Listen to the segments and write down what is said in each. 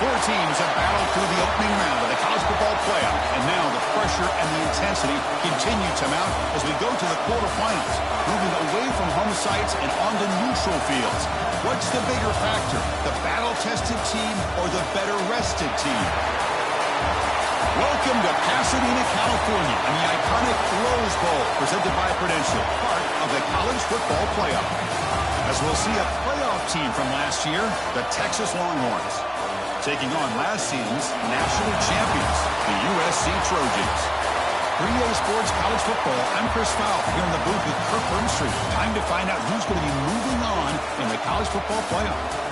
Four teams have battled through the opening round of the college football playoff, and now the pressure and the intensity continue to mount as we go to the quarterfinals, moving away from home sites and onto neutral fields. What's the bigger factor, the battle-tested team or the better-rested team? Welcome to Pasadena, California, and the iconic Rose Bowl, presented by Prudential, part of the college football playoff. As we'll see a playoff team from last year, the Texas Longhorns, taking on last season's national champions, the USC Trojans. 3A Sports College Football, I'm Chris Fowl here in the booth with Kirk Burnstreet. Time to find out who's going to be moving on in the college football playoff.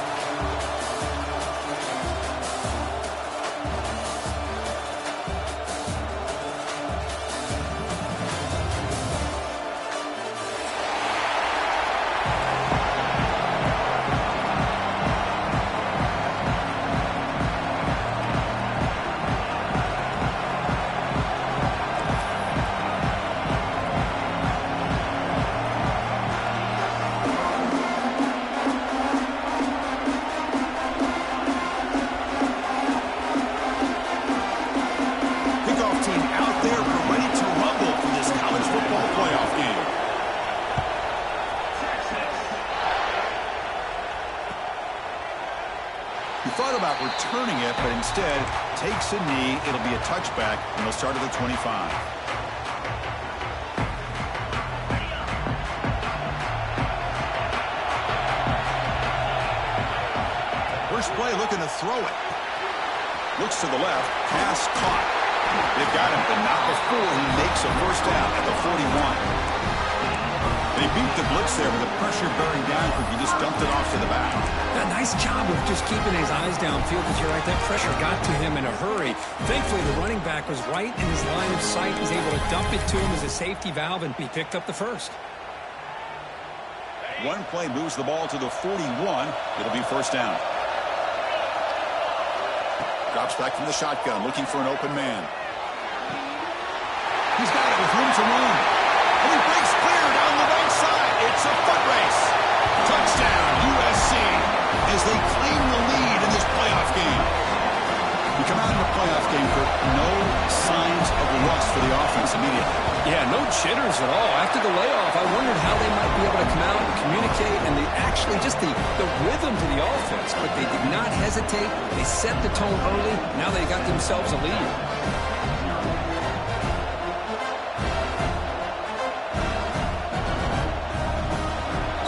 Returning it, but instead takes a knee. It'll be a touchback, and they'll start at the 25. First play, looking to throw it. Looks to the left, pass caught. They've got him, but not before he makes a first down at the 41. They beat the blitz there with the pressure bearing down because he just dumped it off to the back. A nice job of just keeping his eyes downfield, because you're right, that pressure got to him in a hurry. Thankfully, the running back was right in his line of sight. He's able to dump it to him as a safety valve, and he picked up the first. One play moves the ball to the 41. It'll be first down. Drops back from the shotgun, looking for an open man. He's got it with room to run. And he breaks clear down the right side. It's a foot race. Touchdown, USC, as they claim the lead in this playoff game. We come out in the playoff game for no signs of rust for the offense immediately. Yeah, no jitters at all. After the layoff, I wondered how they might be able to come out and communicate, and actually just the rhythm to the offense. But they did not hesitate. They set the tone early. Now they got themselves a lead.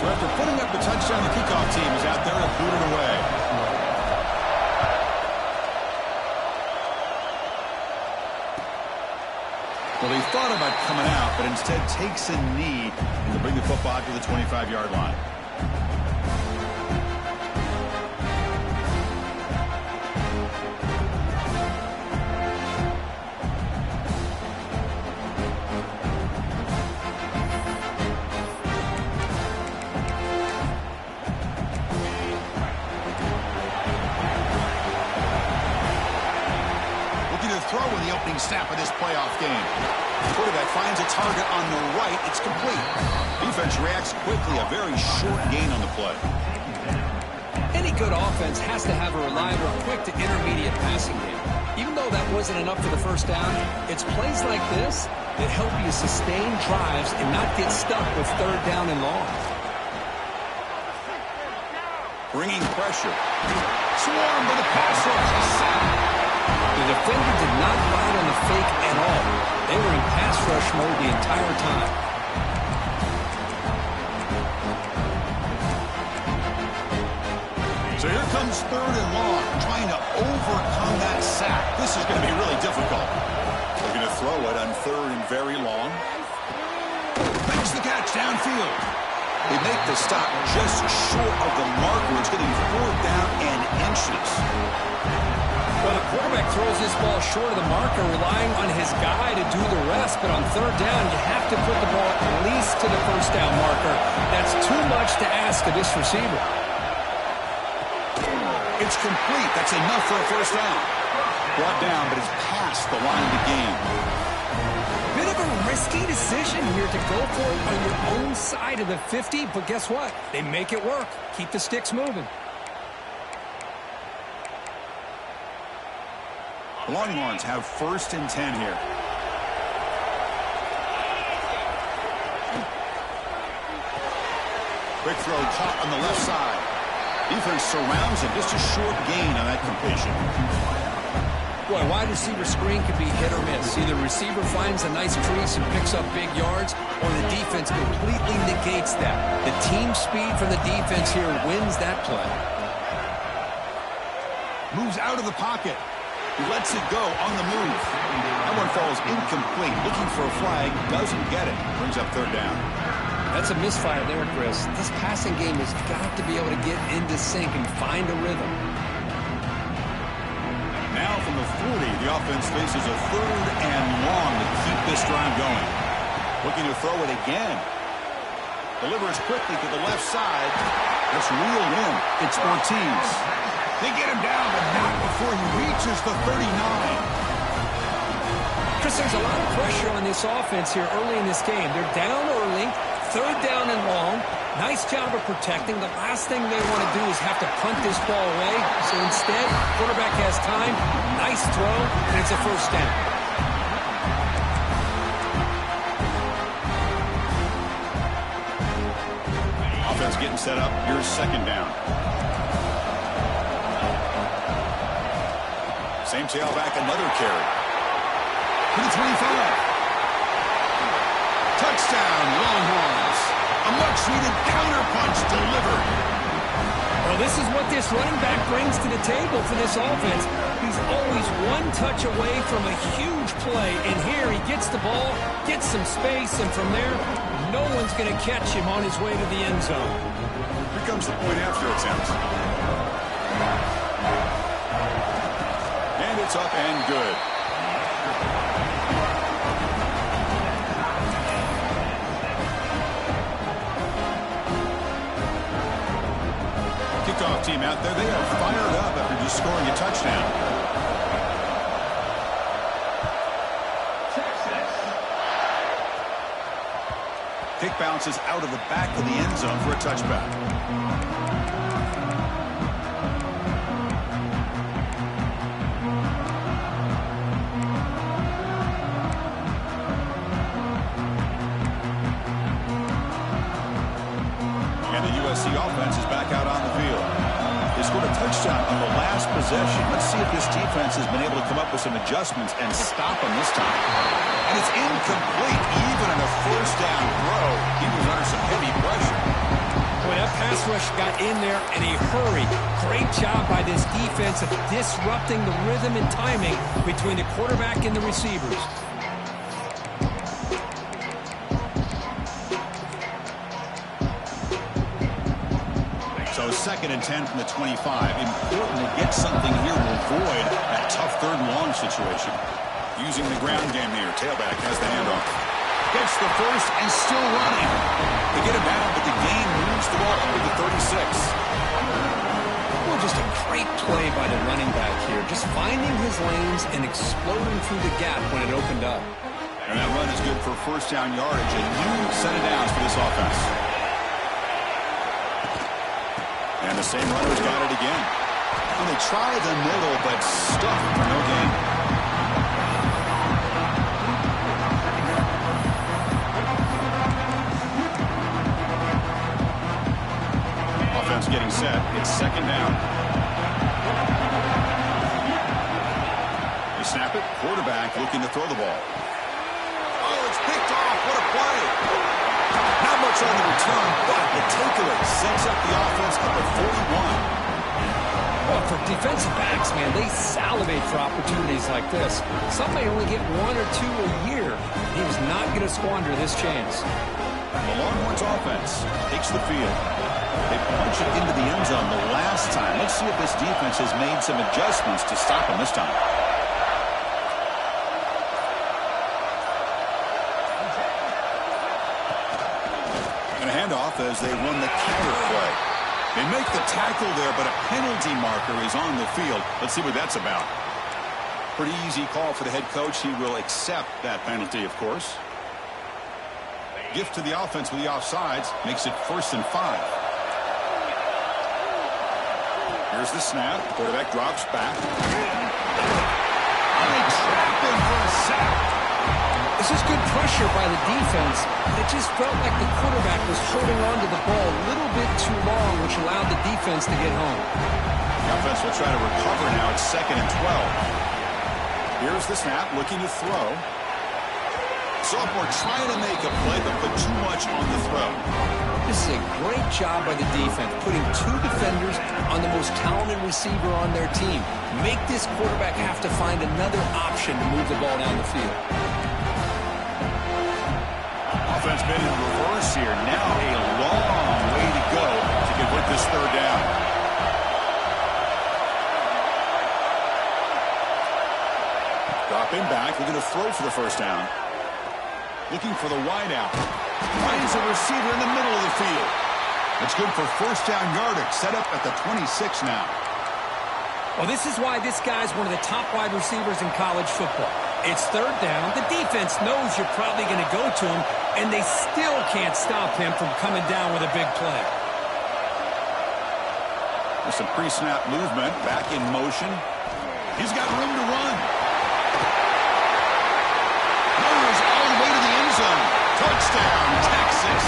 So after putting up the touchdown, the kickoff team is out there to boot it away. Well, they thought about coming out, but instead takes a knee and to bring the football to the 25-yard line. Throw in the opening snap of this playoff game. The quarterback finds a target on the right. It's complete. Defense reacts quickly. A very short gain on the play. Any good offense has to have a reliable, quick to intermediate passing game. Even though that wasn't enough for the first down, it's plays like this that help you sustain drives and not get stuck with third down and long. Bringing pressure. Swarmed by the pass rush. A sack. The defender did not bite on the fake at all. They were in pass rush mode the entire time. So here comes third and long, trying to overcome that sack. This is going to be really difficult. They're going to throw it on third and very long. Makes the catch downfield. They make the stop just short of the marker. It's going to be 4th down and inches. Well, the quarterback throws this ball short of the marker, relying on his guy to do the rest. But on third down, you have to put the ball at least to the first down marker. That's too much to ask of this receiver. It's complete. That's enough for a first down. Brought down, but it's past the line of the game. Bit of a risky decision here to go for it on your own side of the 50, but guess what? They make it work. Keep the sticks moving. The Longhorns have 1st and 10 here. Quick throw caught on the left side. Defense surrounds him. Just a short gain on that completion. Boy, wide receiver screen can be hit or miss. Either the receiver finds a nice crease and picks up big yards, or the defense completely negates that. The team speed from the defense here wins that play. Moves out of the pocket. He lets it go on the move. That one falls incomplete. Looking for a flag. Doesn't get it. Brings up 3rd down. That's a misfire there, Chris. This passing game has got to be able to get into sync and find a rhythm. Now from the 40, the offense faces a 3rd and long to keep this drive going. Looking to throw it again. Delivers quickly to the left side. It's reeled in. It's Ortiz. They get him down, but not before he reaches the 39. Chris, there's a lot of pressure on this offense here early in this game. They're down early, 3rd down and long. Nice job of protecting. The last thing they want to do is have to punt this ball away. So instead, quarterback has time. Nice throw, and it's a 1st down. Offense getting set up. Here's 2nd down. Same tailback, another carry. To the 25. Touchdown, Longhorns. A much-needed counterpunch delivered. Well, this is what this running back brings to the table for this offense. He's always one touch away from a huge play, and here he gets the ball, gets some space, and from there, no one's going to catch him on his way to the end zone. Here comes the point after attempt. And it's up and good. Kickoff team out there. They are fired up after just scoring a touchdown. Kick bounces out of the back of the end zone for a touchback. Offense is back out on the field. They scored a touchdown on the last possession. Let's see if this defense has been able to come up with some adjustments and stop them this time. And it's incomplete. Even on a 1st down throw, he was under some heavy pressure. Boy, that pass rush got in there in a hurry. Great job by this defense of disrupting the rhythm and timing between the quarterback and the receivers. So 2nd and 10 from the 25. Important to get something here to avoid that tough 3rd and long situation. Using the ground game here. Tailback has the handoff. Gets the 1st and still running. They get him down, but the gain moves the ball under the 36. Well, just a great play by the running back here. Just finding his lanes and exploding through the gap when it opened up. And that run is good for 1st down yardage. A new set of downs for this offense. And the same runner's got it again. And they try the middle, but stuck for no gain. Offense getting set. It's 2nd down. They snap it. Quarterback looking to throw the ball. Oh, it's picked off. What a play. Not much on the return, but the takeaway sets up the offense up at 41. Well, for defensive backs, man, they salivate for opportunities like this. Some may only get 1 or 2 a year. He was not going to squander this chance. The Longhorns offense takes the field. They punch it into the end zone the last time. Let's see if this defense has made some adjustments to stop them this time. Handoff as they run the counter play. They make the tackle there, but a penalty marker is on the field. Let's see what that's about. Pretty easy call for the head coach. He will accept that penalty, of course. Gift to the offense with the offsides. Makes it 1st and 5. Here's the snap. Quarterback drops back. They trap him for a sack. This is good pressure by the defense. It just felt like the quarterback was holding on to the ball a little bit too long, which allowed the defense to get home. The offense will try to recover now. It's 2nd and 12. Here's the snap, looking to throw. Sophomore trying to make a play, but put too much on the throw. This is a great job by the defense, putting 2 defenders on the most talented receiver on their team. Make this quarterback have to find another option to move the ball down the field. Offense been in reverse here. Now a long way to go to convert this 3rd down. Dropping back, looking to throw for the 1st down. Looking for the wide out. Finds a receiver in the middle of the field. It's good for 1st down yardage. Set up at the 26 now. Well, this is why this guy's one of the top wide receivers in college football. It's 3rd down. The defense knows you're probably going to go to him, and they still can't stop him from coming down with a big play. There's some pre-snap movement. Back in motion. He's got room to run. Goes all the way to the end zone. Touchdown, Texas.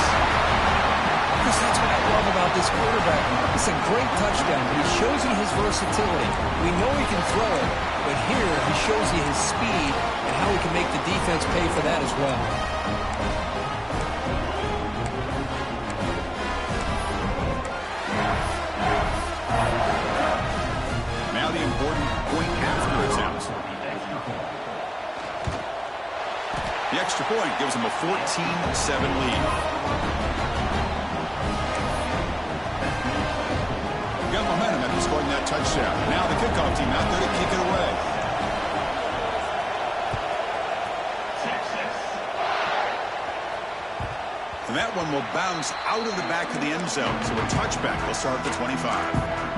That's what I love about this quarterback. It's a great touchdown, but he shows you his versatility. We know he can throw it, but here he shows you his speed and how he can make the defense pay for that as well. Now the important point after attempt. The extra point gives them a 14-7 lead. Got momentum after scoring that touchdown. Now the kickoff team out there to kick it away. And that one will bounce out of the back of the end zone. So a touchback will start at the 25.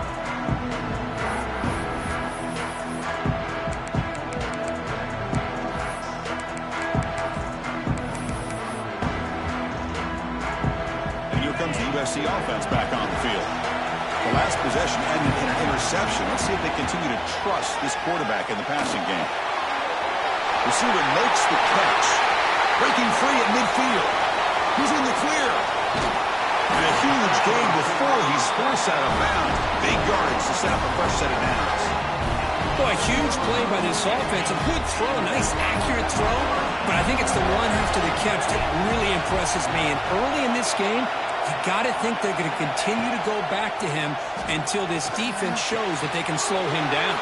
Comes the USC offense back on the field. The last possession ended in an interception. Let's see if they continue to trust this quarterback in the passing game. Receiver makes the catch. Breaking free at midfield. He's in the clear. And a huge gain before he's forced out of bounds. Big yardage to set up a fresh set of downs. Boy, a huge play by this offense. A good throw, a nice accurate throw. But I think it's the one after the catch that really impresses me. And early in this game, you got to think they're going to continue to go back to him until this defense shows that they can slow him down.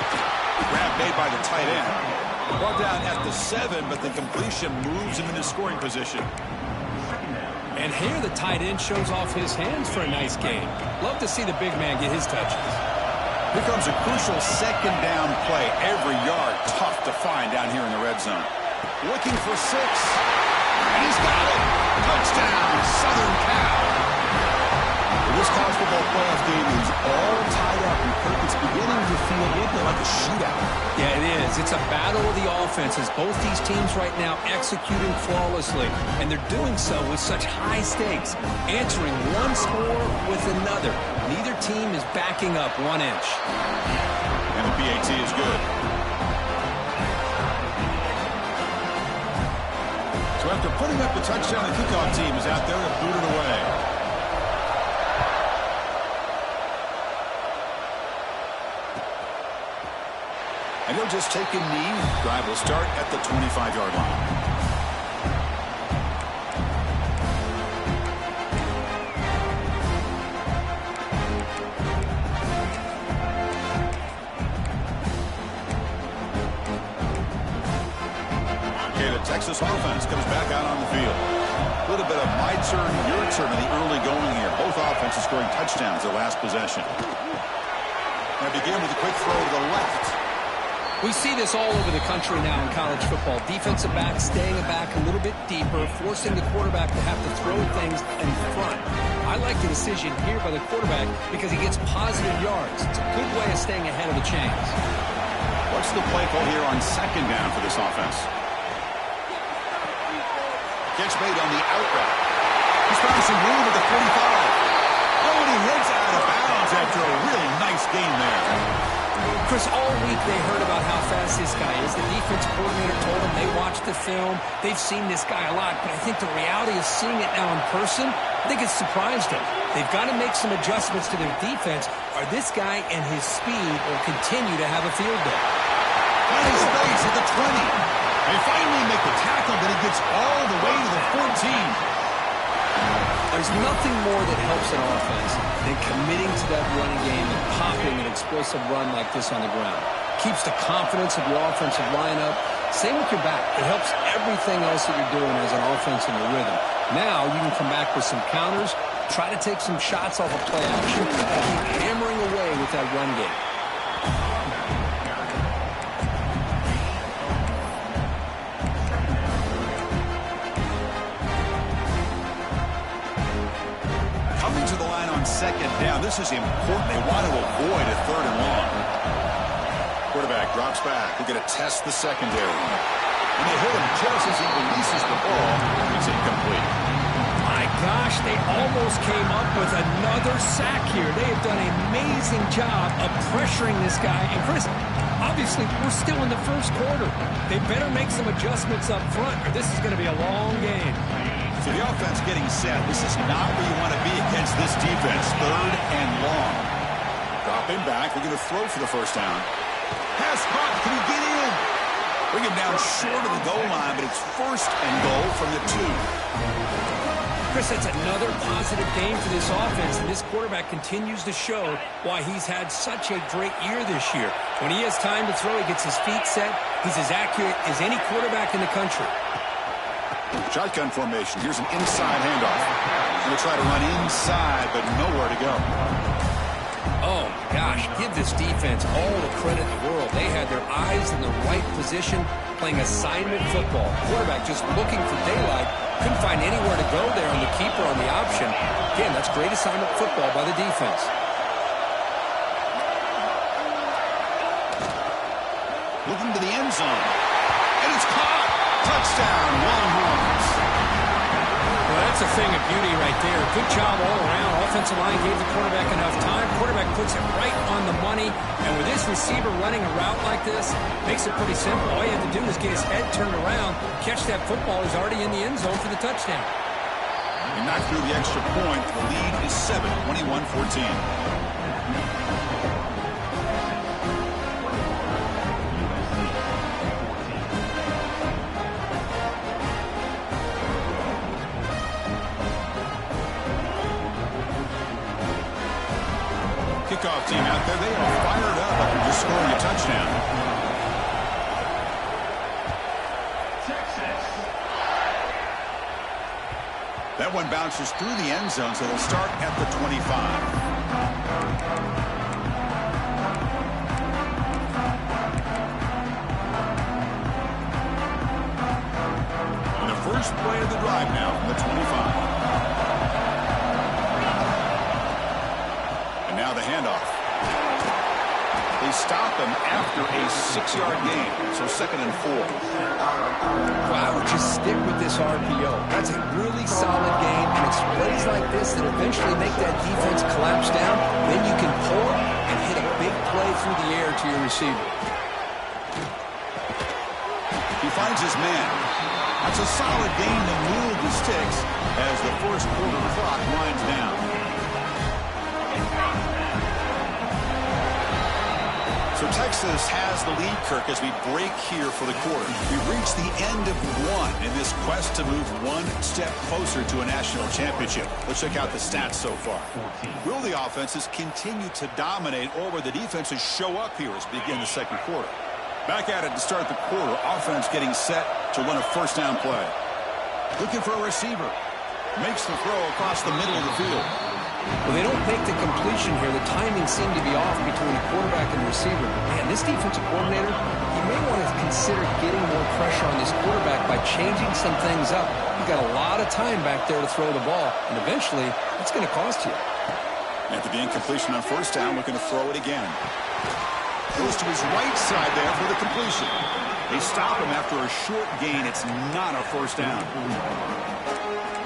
Grab made by the tight end. Brought down at the 7, but the completion moves him into scoring position. And here the tight end shows off his hands for a nice gain. Love to see the big man get his touches. Here comes a crucial 2nd down play. Every yard tough to find down here in the red zone. Looking for 6. And he's got it. Touchdown, Southern Cal. This college football playoff game is all tied up. It's beginning to feel a little bit like a shootout. Yeah, it is. It's a battle of the offenses. Both these teams right now executing flawlessly, and they're doing so with such high stakes, answering one score with another. Neither team is backing up 1 inch. And the PAT is good. So after putting up the touchdown, the kickoff team is out there to boot it away. And he'll just take a knee. Drive will start at the 25-yard line. Okay, the Texas offense comes back out on the field. A little bit of my turn, your turn in the early going here. Both offenses scoring touchdowns their last possession. Going to begin with a quick throw to the left. We see this all over the country now in college football. Defensive backs staying back a little bit deeper, forcing the quarterback to have to throw things in front. I like the decision here by the quarterback because he gets positive yards. It's a good way of staying ahead of the chains. What's the play call here on 2nd down for this offense? Catch made on the out route. He's found some room at the 45. Oh, and he heads out of bounds after a really nice game there. Chris, all week they heard about how fast this guy is. The defense coordinator told them they watched the film. They've seen this guy a lot, but I think the reality of seeing it now in person, I think it's surprised them. They've got to make some adjustments to their defense, or this guy and his speed will continue to have a field day. Finally space at the 20. They finally make the tackle, but he gets all the way to the 14. There's nothing more that helps an offense than committing to that running game and popping an explosive run like this on the ground. Keeps the confidence of your offensive lineup. Same with your back. It helps everything else that you're doing as an offense in the rhythm. Now you can come back with some counters, try to take some shots off of play action, and keep hammering away with that run game. Second down. This is important. They want to avoid a 3rd and long. Quarterback drops back. They're going to test the secondary. And they hit him just as he releases the ball. It's incomplete. My gosh, they almost came up with another sack here. They have done an amazing job of pressuring this guy. And Chris, obviously, we're still in the first quarter. They better make some adjustments up front, or this is going to be a long game. So the offense getting set. This is not where you want to be against this defense. 3rd and long. Drop him back. They're going to throw for the first down. Pass caught. Can he get in? Bring him down short of the goal line, but it's 1st and goal from the 2. Chris, that's another positive game for this offense, and this quarterback continues to show why he's had such a great year this year. When he has time to throw, he gets his feet set. He's as accurate as any quarterback in the country. Shotgun formation. Here's an inside handoff. Going to try to run inside, but nowhere to go. Oh, gosh, give this defense all the credit in the world. They had their eyes in the right position, playing assignment football. Quarterback just looking for daylight. Couldn't find anywhere to go there on the keeper on the option. Again, that's great assignment football by the defense. Looking to the end zone. And it's caught. Touchdown, Longhorns. Well, that's a thing of beauty right there. Good job all around. Offensive line gave the quarterback enough time. Quarterback puts it right on the money. And with this receiver running a route like this, makes it pretty simple. All you have to do is get his head turned around, catch that football. He's already in the end zone for the touchdown. And not through the extra point. The lead is 7, 21-14. Kickoff team out there. They are fired up after just scoring a touchdown. That one bounces through the end zone, so they'll start at the 25. And the first play of the drive now from the 25. Now the handoff. They stop him after a 6-yard gain, so 2nd and 4. Well, I would just stick with this RPO. That's a really solid game, and it's plays like this that eventually make that defense collapse down. Then you can pull it and hit a big play through the air to your receiver. He finds his man. That's a solid gain to move the sticks as the first quarter clock winds down. So Texas has the lead, Kirk, as we break here for the quarter. We've reached the end of one in this quest to move one step closer to a national championship. Let's check out the stats so far. Will the offenses continue to dominate, or will the defenses show up here as we begin the second quarter? Back at it to start the quarter. Offense getting set to run a first down play. Looking for a receiver. Makes the throw across the middle of the field. Well, they don't make the completion here. The timing seemed to be off between the quarterback and the receiver. Man, this defensive coordinator, he may want to consider getting more pressure on this quarterback by changing some things up. You've got a lot of time back there to throw the ball, and eventually, it's going to cost you. After the incompletion on first down, looking to throw it again. Goes to his right side there for the completion. They stop him after a short gain. It's not a first down.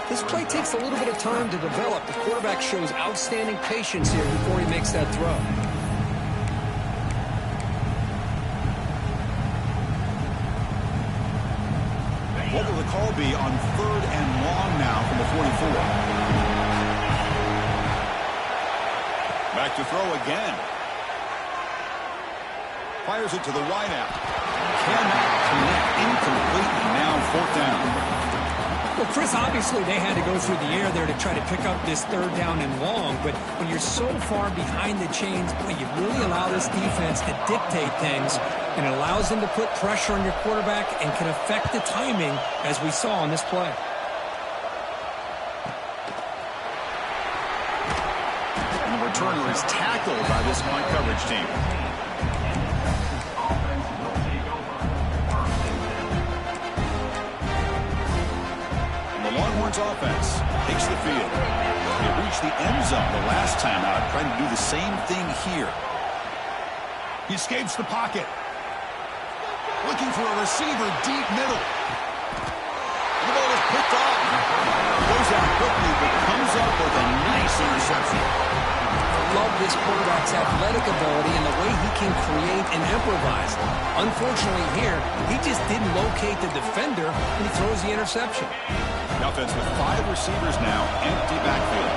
This play takes a little bit of time to develop. The quarterback shows outstanding patience here before he makes that throw. call be on 3rd and long now from the 44? Back to throw again. Fires it to the wideout. Cannot connect. Incomplete. Now 4th down. Well, Chris, obviously they had to go through the air there to try to pick up this 3rd down and long, but when you're so far behind the chains, boy, you really allow this defense to dictate things, and it allows them to put pressure on your quarterback and can affect the timing, as we saw on this play. And the returner is tackled by this punt coverage team. Longhorns offense takes the field. They reached the end zone the last time out, trying to do the same thing here. He escapes the pocket. Looking for a receiver deep middle. The ball is picked off. Goes out quickly, but comes up with a nice interception. Love this quarterback's athletic ability and the way he can create and improvise. Unfortunately here, he just didn't locate the defender, and he throws the interception. The offense with 5 receivers now, empty backfield.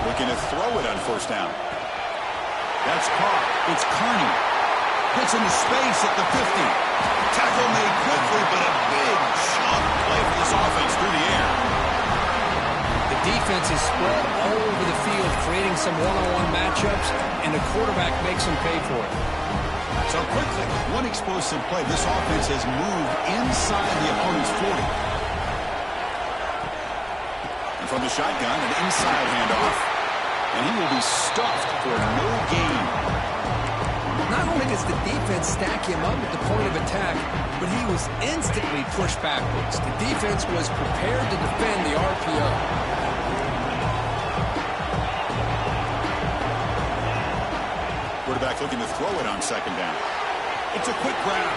Looking to throw it on 1st down. That's caught. It's Carney. Hits into space at the 50. Tackle made quickly, but a big chunk play for this offense through the air. The defense is spread all over the field, creating some one-on-one matchups, and the quarterback makes them pay for it. So quickly, one explosive play. This offense has moved inside the opponent's 40. And from the shotgun, an inside handoff. And he will be stuffed for no gain. Not only does the defense stack him up at the point of attack, but he was instantly pushed backwards. The defense was prepared to defend the RPO. Quarterback looking to throw it on 2nd down. It's a quick grab.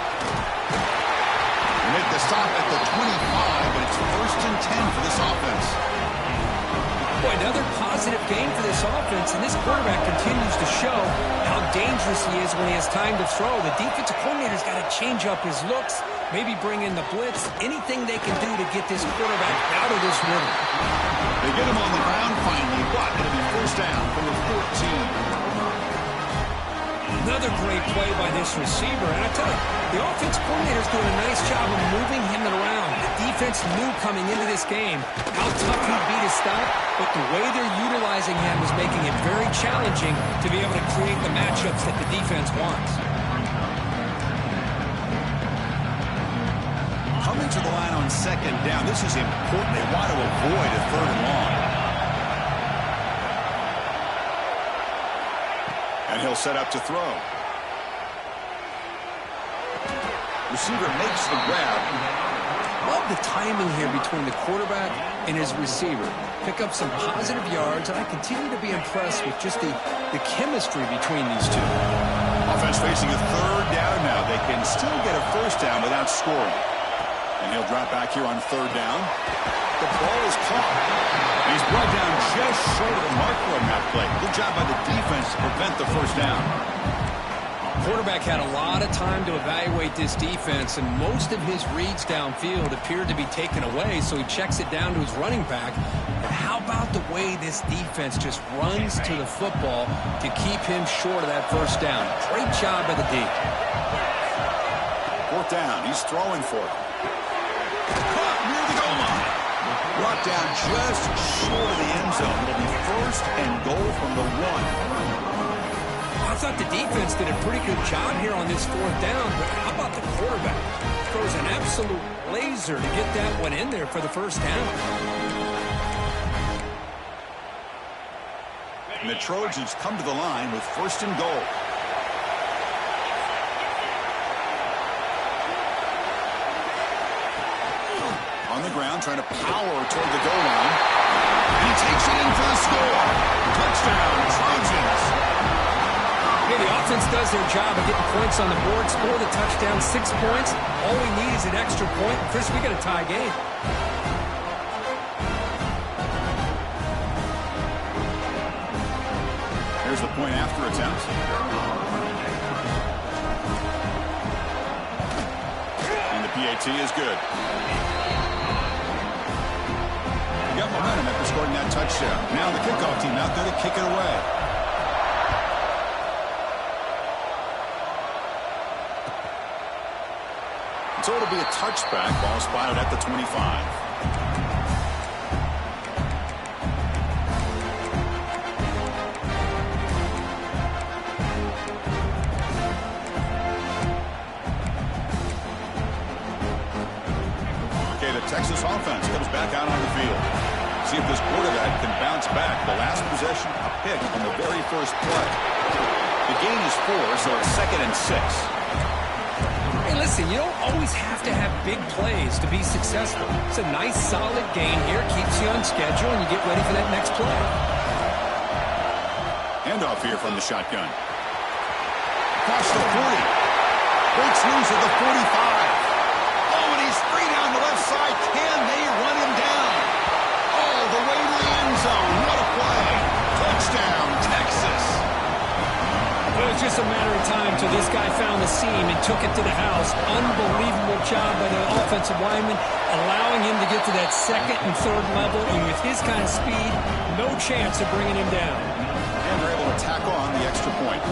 Make the stop at the 25, but it's 1st and 10 for this offense. Boy, another positive game for this offense, and this quarterback continues to show how dangerous he is when he has time to throw. The defensive coordinator's got to change up his looks, maybe bring in the blitz, anything they can do to get this quarterback out of this rhythm. They get him on the ground finally, but it'll be 1st down from the 14. Another great play by this receiver. And I tell you, the offense coordinator's doing a nice job of moving him around. The defense knew coming into this game how tough he'd be to stop, but the way they're utilizing him is making it very challenging to be able to create the matchups that the defense wants. Coming to the line on 2nd down, this is important. They want to avoid a 3rd and long. And he'll set up to throw. Receiver makes the grab. Love the timing here between the quarterback and his receiver. Pick up some positive yards, and I continue to be impressed with just the chemistry between these two. Offense facing a 3rd down now. They can still get a 1st down without scoring. And he'll drop back here on 3rd down. The ball is caught. And he's brought down just short of the marker on that play. Good job by the defense to prevent the 1st down. Quarterback had a lot of time to evaluate this defense, and most of his reads downfield appeared to be taken away, so he checks it down to his running back. But how about the way this defense just runs to the football to keep him short of that 1st down? Great job by the D. 4th down. He's throwing for it. Caught near the goal line. Brought down just short of the end zone. It'll be 1st and goal from the 1. I thought the defense did a pretty good job here on this 4th down, but how about the quarterback? Throws an absolute laser to get that one in there for the 1st down. And the Trojans come to the line with 1st and goal. On the ground, trying to power toward the goal line. And he takes it in for the score. Touchdown, Trojans. Hey, the offense does their job of getting points on the board, score the touchdown, 6 points. All we need is an extra point. Chris, we got a tie game. Here's the point after attempt. And the The PAT is good. He got momentum after scoring that touchdown. Now the kickoff team out there to kick it away. So it'll be a touchback. Ball spotted at the 25. Texas offense comes back out on the field. See if this quarterback can bounce back. The last possession, a pick on the very first play. The gain is 4, so it's 2nd and 6. Hey, listen, you don't always have to have big plays to be successful. It's a nice, solid gain here. Keeps you on schedule, and you get ready for that next play. Handoff here from the shotgun. Across the 40. Breaks loose at the 45. Free down the left side. Can they run him down? All the way to the end zone. What a play. Touchdown, Texas. Well, it's just a matter of time till this guy found the seam and took it to the house. Unbelievable job by the offensive lineman, allowing him to get to that 2nd and 3rd level. And with his kind of speed, no chance of bringing him down. And they're able to tack on the extra point.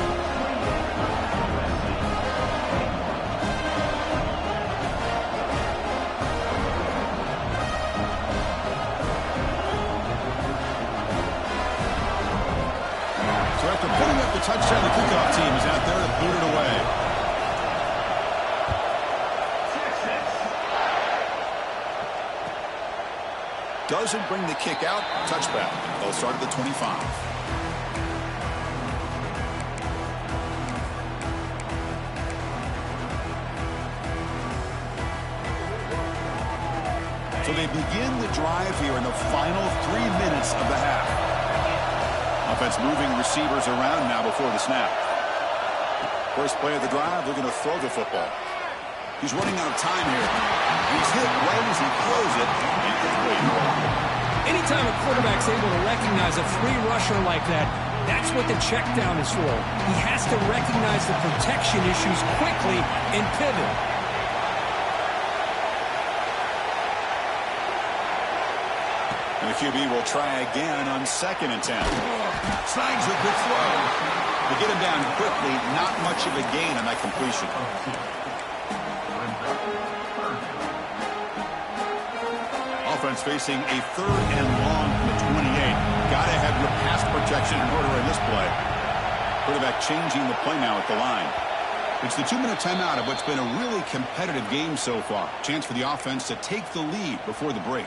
Touchdown, the kickoff team is out there to boot it away. Doesn't bring the kick out. Touchback. They'll start at the 25. So they begin the drive here in the final 3 minutes of the half. Offense moving receivers around now before the snap. First play of the drive, they're going to throw the football. He's running out of time here. He's hit right as he throws it. Incomplete. Anytime a quarterback's able to recognize a free rusher like that, that's what the check down is for. He has to recognize the protection issues quickly and pivot. And the QB will try again on 2nd and 10. Slides a good throw. To get him down quickly, not much of a gain on that completion. Offense facing a 3rd and long from the 28. Got to have your pass protection in order in this play. Quarterback changing the play now at the line. It's the 2-minute timeout of what's been a really competitive game so far. Chance for the offense to take the lead before the break.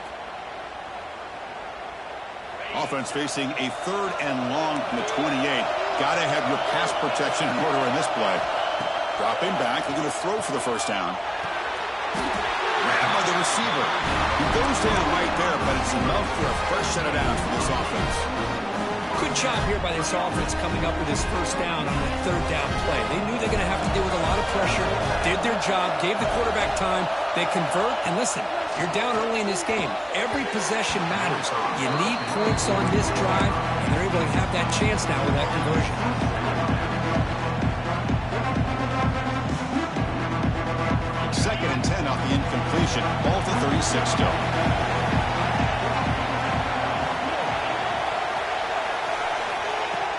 Offense facing a 3rd and long from the 28. Got to have your pass protection in order in this play. Dropping back, looking to throw for the first down. Grabbed by the receiver. He goes down right there, but it's enough for a fresh set of downs for this offense. Good job here by this offense coming up with his first down on that 3rd down play. They knew they're going to have to deal with a lot of pressure, did their job, gave the quarterback time. They convert, and listen, you're down early in this game. Every possession matters. You need points on this drive, and they're able to have that chance now with that conversion. 2nd and 10 off the incompletion. Ball to 36 still.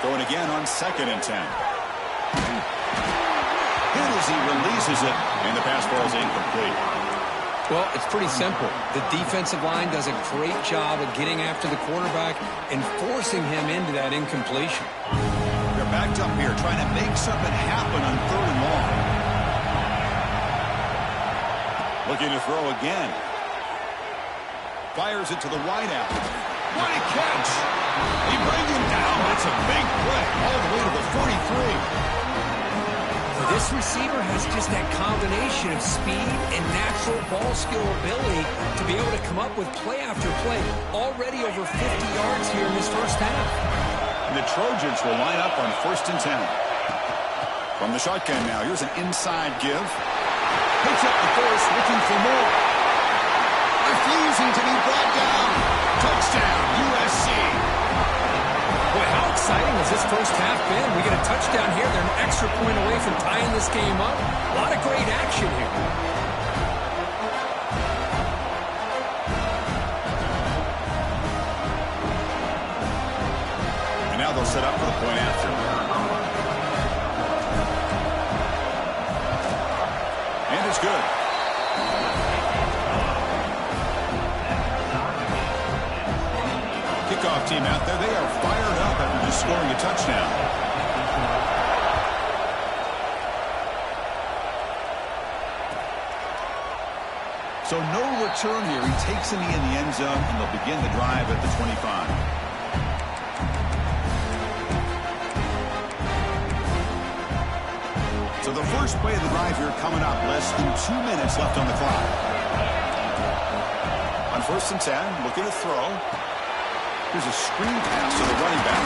Going again on 2nd and 10. Hit as he releases it, and the pass ball is incomplete. Well, it's pretty simple. The defensive line does a great job of getting after the quarterback and forcing him into that incompletion. They're backed up here trying to make something happen on 3rd and long. Looking to throw again. Fires it to the wideout. What a catch! He brings him down. That's a big play all the way to the 43. This receiver has just that combination of speed and natural ball skill ability to be able to come up with play after play. Already over 50 yards here in this first half. And the Trojans will line up on 1st and 10. From the shotgun now, here's an inside give. Picks up the first, looking for more. Refusing to be brought down. Touchdown, USC. Boy, how exciting has this first half been? We get a touchdown here. They're an extra point away from tying this game up. A lot of great action here. set up for the point after. And it's good. Kickoff team out there. They are fired up after just scoring a touchdown. So no return here. He takes a knee in the end zone, and they'll begin the drive at the 25. So the first play of the drive here coming up. Less than 2 minutes left on the clock. On 1st and 10, looking to throw. Here's a screen pass to the running back.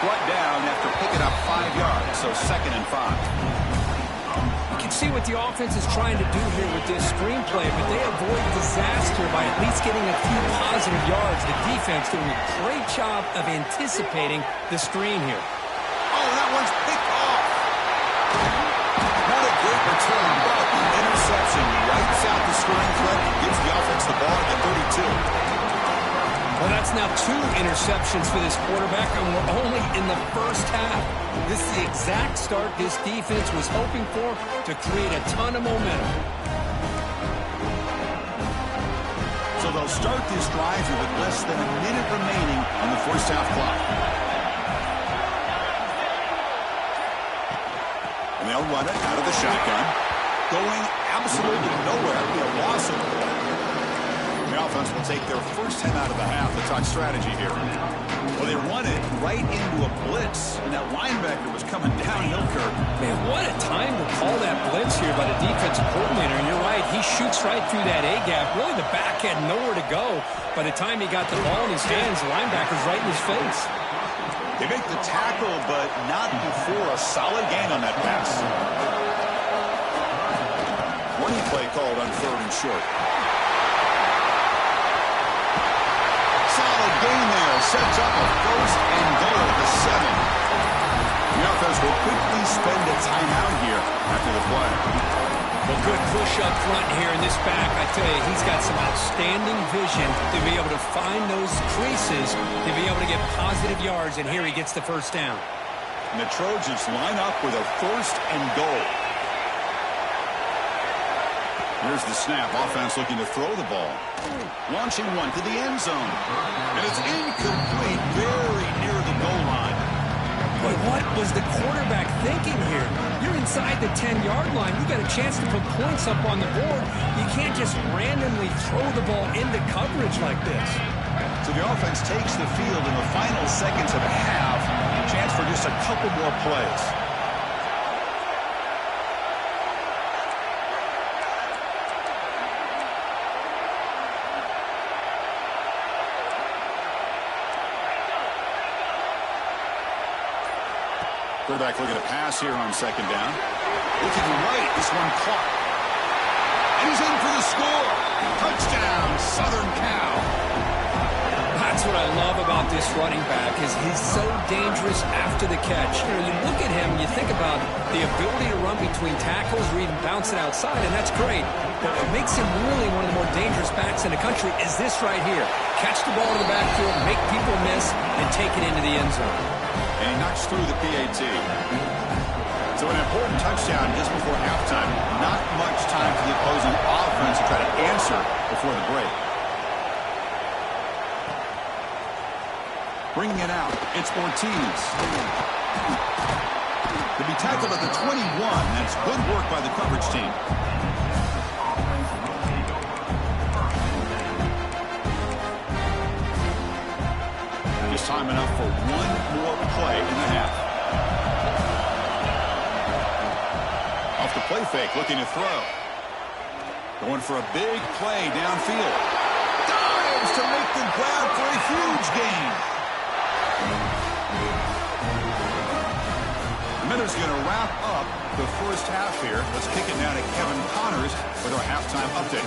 Brought down after picking up 5 yards, so 2nd and 5. You can see what the offense is trying to do here with this screenplay, but they avoid disaster by at least getting a few positive yards. The defense doing a great job of anticipating the screen here. Oh, that one's picked off. Not a great return, but the interception wipes out the scoring threat, gives the offense the ball at the 32. Well, that's now 2 interceptions for this quarterback, and we're only in the first half. This is the exact start this defense was hoping for to create a ton of momentum. So they'll start this drive here with less than a minute remaining on the first half clock. And they'll run it out of the shotgun. Going absolutely nowhere. It'll be a loss of the ball. The offense will take their first 10 out of the half. The talk strategy here. Well, they run it right into a blitz, and that linebacker was coming downhill, Kirk. Man, what a time to call that blitz here by the defensive coordinator. And you're right, he shoots right through that A-gap. Really, the back had nowhere to go. By the time he got the ball in his hands, the linebacker's right in his face. They make the tackle, but not before a solid gain on that pass. Running play called on 3rd and short. Solid gain there. Sets up a 1st and goal at the 7. The offense will quickly spend a timeout here after the play. Well, good push up front here in this back. I tell you, he's got some outstanding vision to be able to find those creases, to be able to get positive yards, and here he gets the first down. And the Trojans line up with a 1st and goal. Here's the snap. Offense looking to throw the ball. Launching one to the end zone. And it's incomplete, very near the goal line. But what was the quarterback thinking here? You're inside the 10-yard line. You got a chance to put points up on the board. You can't just randomly throw the ball into coverage like this. So the offense takes the field in the final seconds of the half. Chance for just a couple more plays. Quarterback looking to pass here on 2nd down. Looking right, this one caught. And he's in for the score. Touchdown, Southern Cal. That's what I love about this running back is he's so dangerous after the catch. You look at him, you think about the ability to run between tackles or even bounce it outside, and that's great. But what makes him really one of the more dangerous backs in the country is this right here. Catch the ball in the backfield, make people miss, and take it into the end zone. And he knocks through the PAT. So an important touchdown just before halftime. Not much time for the opposing offense to try to answer before the break. Bringing it out, it's Ortiz. To be tackled at the 21. That's good work by the coverage team. Just time enough for one more play in the half. Off the play fake, looking to throw. Going for a big play downfield. Dives to make the grab for a huge gain. The Miners going to wrap up the first half here. Let's kick it now to Kevin Connors with our halftime update.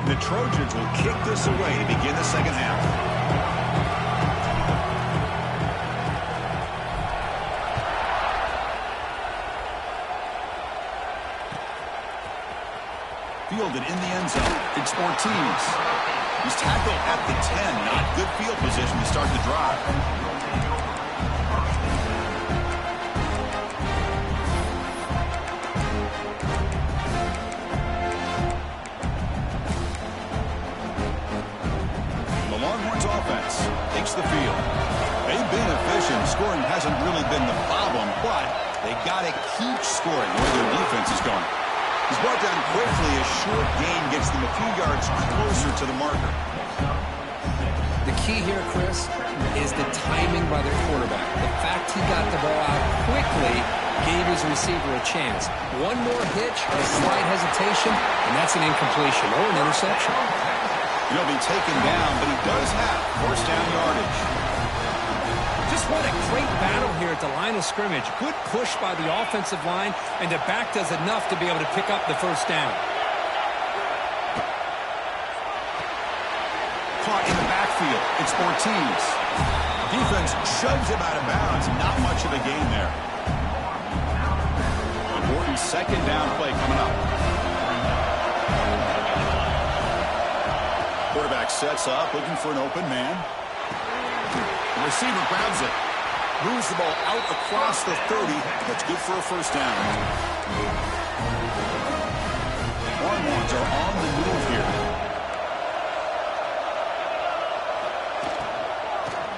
The Trojans will kick this away to begin the second half. Fielded in the end zone. It's Ortiz. He's tackled at the 10. Not good field position to start the drive. The Longhorns offense takes the field. They've been efficient. Scoring hasn't really been the problem, but they got to keep scoring where their defense is going. He's brought down quickly. A short gain gets them a few yards closer to the marker. The key here, Chris, is the timing by their quarterback. The fact he got the ball out quickly gave his receiver a chance. One more hitch, a slight hesitation, and that's an incompletion or an interception. He'll be taken down, but he does have first down yardage. Just what a great battle here at the line of scrimmage. Good push by the offensive line, and the back does enough to be able to pick up the first down. Caught in the backfield. It's Ortiz. Defense shoves him out of bounds. Not much of a gain there. Important second down play coming up. Quarterback sets up, looking for an open man. The receiver grabs it. Moves the ball out across the 30. That's good for a first down. Longhorns are on the move here.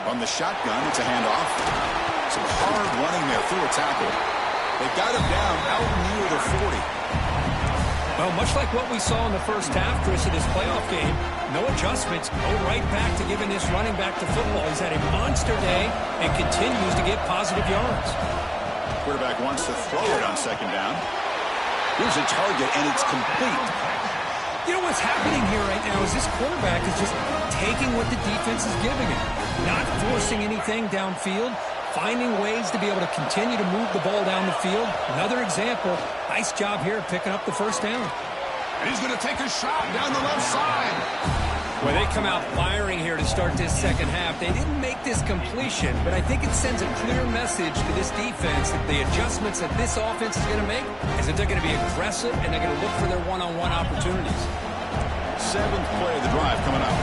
On the shotgun, it's a handoff. Some hard running there through a tackle. They got him down out near the 40. Well, much like what we saw in the first half, Chris, of this playoff game, no adjustments, go right back to giving this running back to football. He's had a monster day and continues to get positive yards. Quarterback wants to throw it on second down. Here's a target, and it's complete. You know what's happening here right now is this quarterback is just taking what the defense is giving him, not forcing anything downfield, finding ways to be able to continue to move the ball down the field. Another example, nice job here picking up the first down. And he's going to take a shot down the left side. Well, they come out firing here to start this second half. They didn't make this completion, but I think it sends a clear message to this defense that the adjustments that this offense is going to make is that they're going to be aggressive and they're going to look for their one-on-one opportunities. Seventh play of the drive coming up.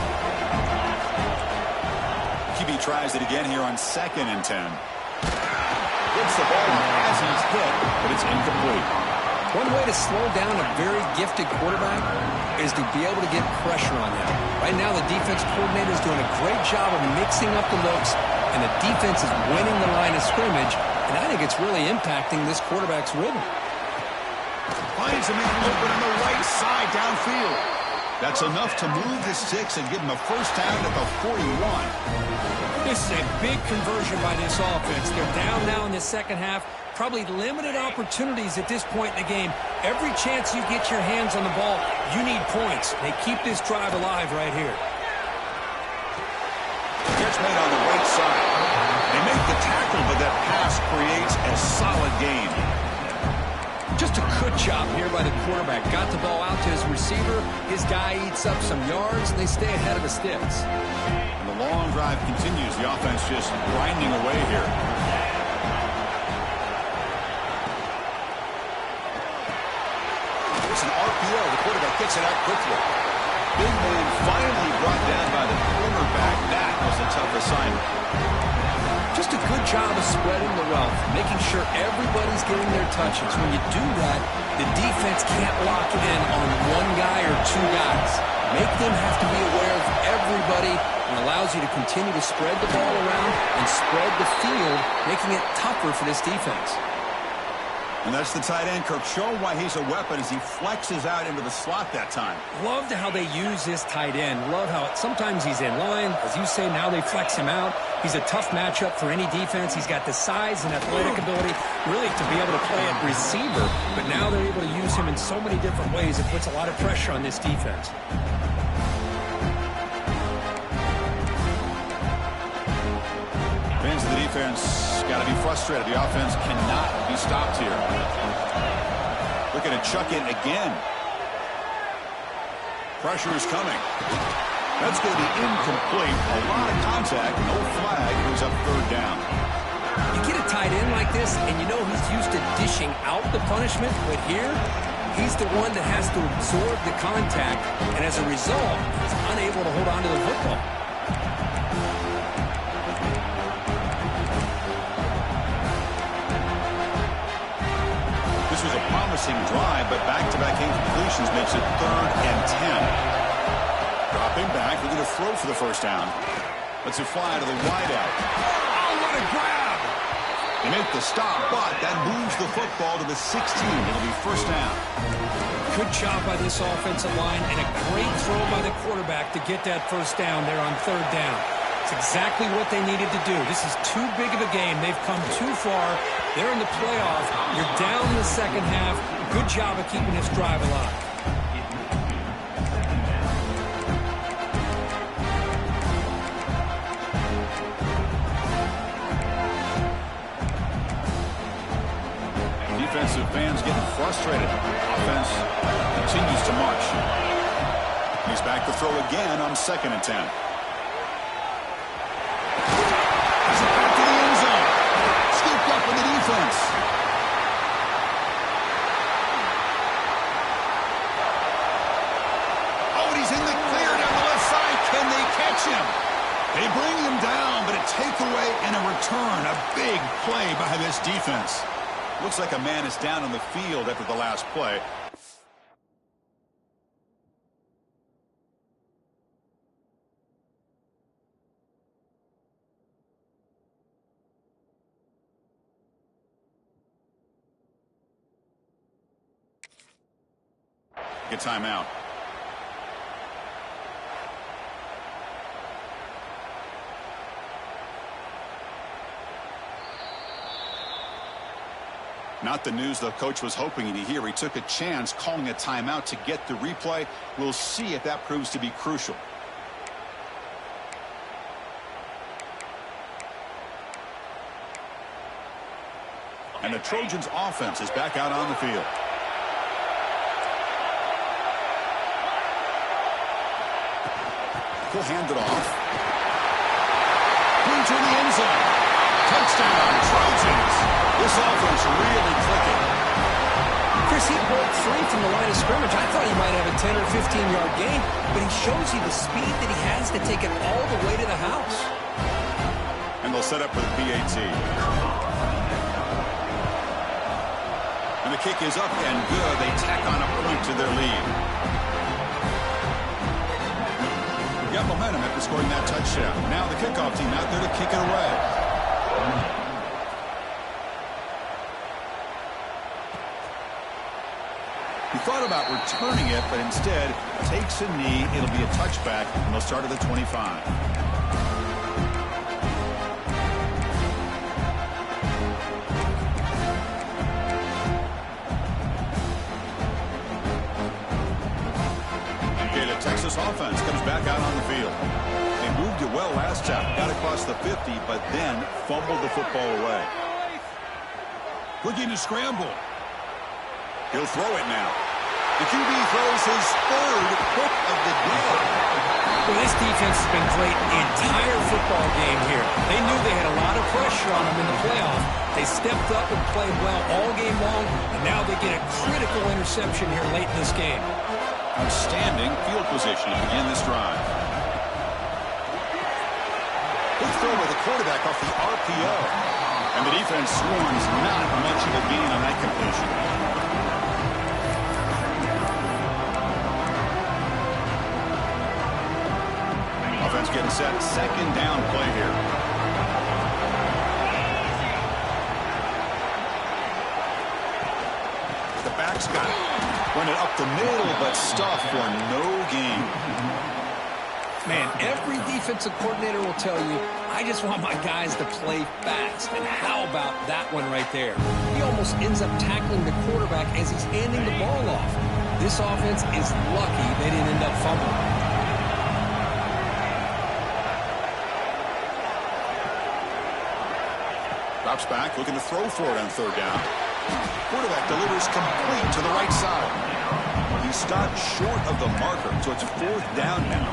QB tries it again here on 2nd and 10. Gets the ball as he's hit, but it's incomplete. One way to slow down a very gifted quarterback is to be able to get pressure on him. Right now, the defense coordinator is doing a great job of mixing up the looks, and the defense is winning the line of scrimmage, and I think it's really impacting this quarterback's rhythm. Finds him open on the right side downfield. That's enough to move the sticks and give him a first down at the 41. This is a big conversion by this offense. They're down now in the second half. Probably limited opportunities at this point in the game. Every chance you get your hands on the ball, you need points. They keep this drive alive right here. Catch made on the right side. They make the tackle, but that pass creates a solid gain. Just a good job here by the quarterback. Got the ball out to his receiver. His guy eats up some yards, and they stay ahead of the sticks. And the long drive continues. The offense just grinding away here. It's an RPO. The quarterback gets it out quickly. Big man finally brought down by the cornerback. That was a tough assignment. Just a good job of spreading the wealth, making sure everybody's getting their touches. When you do that, the defense can't lock in on one guy or two guys. Make them have to be aware of everybody and allows you to continue to spread the ball around and spread the field, making it tougher for this defense. And that's the tight end, Kirk, showing why he's a weapon as he flexes out into the slot that time. Loved how they use this tight end. Love how sometimes he's in line. As you say, now they flex him out. He's a tough matchup for any defense. He's got the size and athletic ability really to be able to play at receiver. But now they're able to use him in so many different ways. It puts a lot of pressure on this defense. Fans of the defense got to be frustrated. The offense cannot be stopped here. Looking to chuck in again. Pressure is coming. That's going to be incomplete. A lot of contact. No flag. Brings up third down. You get a tight end like this, and you know he's used to dishing out the punishment. But here, He's the one that has to absorb the contact, and as a result, he's unable to hold on to the football. This was a promising drive, but back-to-back incompletions makes it 3rd and 10. Dropping back, we're going to throw for the first down. Lets it fly to the wideout. Oh, what a grab! They make the stop, but that moves the football to the 16. It'll be first down. Good job by this offensive line, and a great throw by the quarterback to get that first down there on 3rd down. It's exactly what they needed to do. This is too big of a game. They've come too far. They're in the playoff. You're down in the second half. Good job of keeping this drive alive. Defensive fans getting frustrated. Offense continues to march. He's back to throw again on 2nd and 10. He's back to the end zone. Scooped up with the defense. Oh, and he's in the clear down the left side. Can they catch him? They bring him down, but a takeaway and a return. A big play by this defense. Looks like a man is down on the field after the last play. Good timeout. Not the news the coach was hoping to hear. He took a chance calling a timeout to get the replay. We'll see if that proves to be crucial. And the Trojans' offense is back out on the field. He'll hand it off. Into the end zone. Touchdown, Trojans. This offense really clicking. Chris, he broke free from the line of scrimmage. I thought he might have a 10 or 15-yard gain, but he shows you the speed that he has to take it all the way to the house. And they'll set up for the PAT. And the kick is up and good. They tack on a point to their lead. Got momentum after scoring that touchdown. Now the kickoff team out there to kick it away. He thought about returning it, but instead takes a knee. It'll be a touchback, and they'll start at the 25. Okay, the Texas offense comes back out on the field. They moved it well last time, got across the 50, but then fumbled the football away. Looking to scramble. He'll throw it now. The QB throws his 3rd pick of the day. Well, this defense has been great the entire football game here. They knew they had a lot of pressure on them in the playoff. They stepped up and played well all game long, and now they get a critical interception here late in this game. Outstanding field position to begin this drive. Big throw by the quarterback off the RPO. And the defense swarms not much of a gain on that completion. Offense getting set. 2nd down play here. The back's got it. Run it up the middle, but stuffed for no gain. Man, every defensive coordinator will tell you, I just want my guys to play fast. And how about that one right there? He almost ends up tackling the quarterback as he's handing the ball off. This offense is lucky they didn't end up fumbling. Drops back, looking to throw for it on 3rd down. Quarterback delivers complete to the right side. He stopped short of the marker, so it's 4th down now.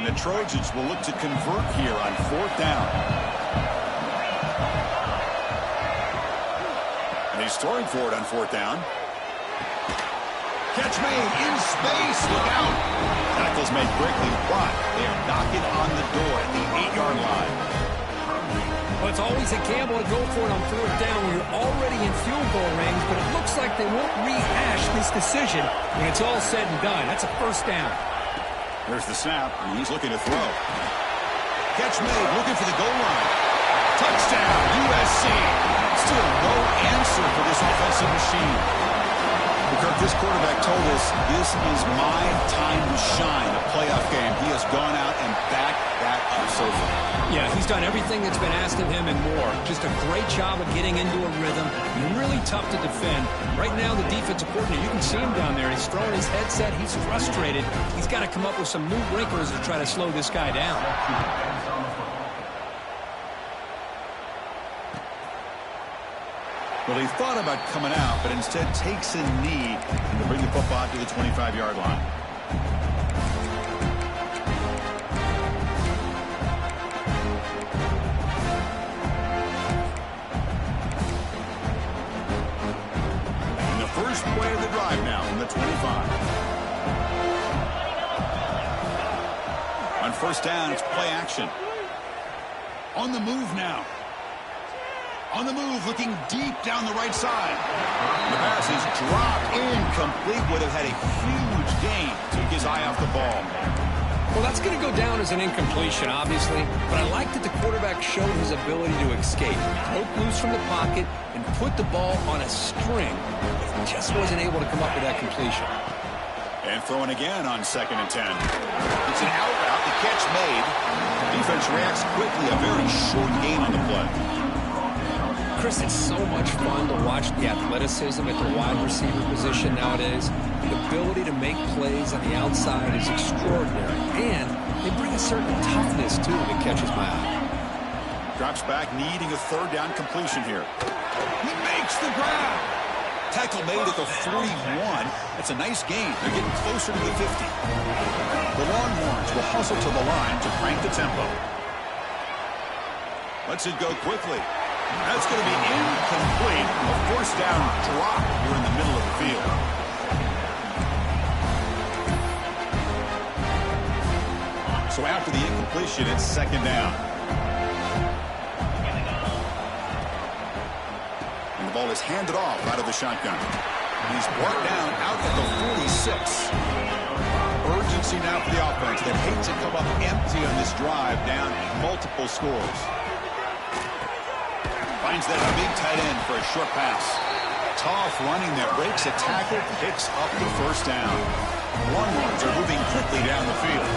the Trojans will look to convert here on 4th down. And he's throwing for it on 4th down. Catch made in space. Look out. Tackle's made quickly, but they are knocking on the door at the 8-yard line. Well, it's always a gamble to go for it on 4th down when you're already in field goal range, but it looks like they won't rehash this decision when it's all said and done. That's a 1st down. There's the snap, and he's looking to throw. Catch made, looking for the goal line. Touchdown, USC. Still no answer for this offensive machine. Kirk, this quarterback told us this is my time to shine, a playoff game. He has gone out and backed that up so far. Yeah, he's done everything that's been asked of him and more. Just a great job of getting into a rhythm. Really tough to defend. Right now, the defensive coordinator, you can see him down there. He's throwing his headset. He's frustrated. He's got to come up with some new wrinkles to try to slow this guy down. Well, he thought about coming out, but instead takes a knee to bring the football to the 25-yard line. And the first play of the drive now from the 25. On 1st down, it's play action. On the move now. On the move, looking deep down the right side. The pass is dropped incomplete. Would have had a huge gain. Took his eye off the ball. Well, that's going to go down as an incompletion, obviously. But I like that the quarterback showed his ability to escape. Broke loose from the pocket and put the ball on a string. But just wasn't able to come up with that completion. And throwing again on 2nd and 10. It's an out route. The catch made. The defense reacts quickly. A very short gain on the play. Chris, it's so much fun to watch the athleticism at the wide receiver position nowadays. The ability to make plays on the outside is extraordinary. And they bring a certain toughness, too, that catches my eye. Drops back, needing a 3rd down completion here. He makes the grab. Tackle made at the 41. That's a nice gain. They're getting closer to the 50. The Longhorns will hustle to the line to crank the tempo. Lets it go quickly. That's going to be incomplete. A 1st down drop here in the middle of the field. So after the incompletion, it's 2nd down. And the ball is handed off out of the shotgun. He's brought down out at the 46. Urgency now for the offense that hates to come up empty on this drive, down multiple scores. Finds that big tight end for a short pass. Tough running there. Breaks a tackle. Picks up the 1st down. Longhorns are moving quickly down the field.